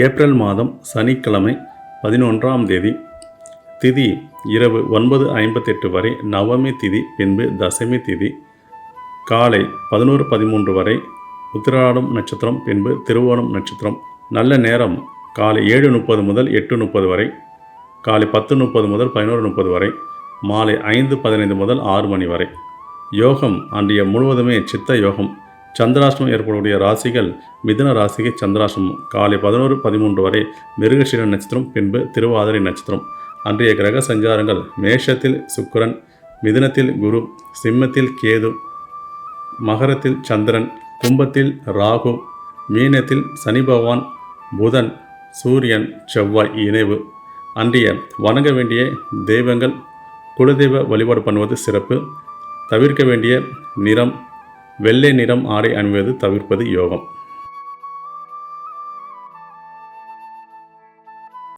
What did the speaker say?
April மாதம் சனிக்கிழமை 11ஆம் தேதி. திதி இரவு 9:58 வரை நவமி திதி, பின்பு தசமி திதி. காலை 11:13 வரை உத்திராடம் நட்சத்திரம், பின்பு திருவோணம் நட்சத்திரம். நல்ல நேரம் காலை 7:30 முதல் 8:30 வரை, காலை 10:30 முதல் 11:30 வரை, மாலை 5:15 முதல் 6 மணி வரை. யோகம் அன்றைய முழுவதுமே சித்த யோகம். சந்திராஷ்டமம் ஏற்படக்கூடிய ராசிகள் மிதுன ராசிக்கு சந்திராஷ்டமம் காலை 11:13 வரை மிருகஷீர நட்சத்திரம், பின்பு திருவாதிரை நட்சத்திரம். அன்றைய கிரக சஞ்சாரங்கள்: மேஷத்தில் சுக்கிரன், மிதுனத்தில் குரு, சிம்மத்தில் கேது, மகரத்தில் சந்திரன், கும்பத்தில் ராகு, மீனத்தில் சனி பகவான், புதன், சூரியன், செவ்வாய் இணைவு. அன்றைய வணங்க வேண்டிய தெய்வங்கள்: குலதெய்வ வழிபாடு பண்ணுவது சிறப்பு. தவிர்க்க வேண்டிய நிறம்: வெள்ளை நிறம் ஆடை அணிவது தவிர்ப்பது யோகம்.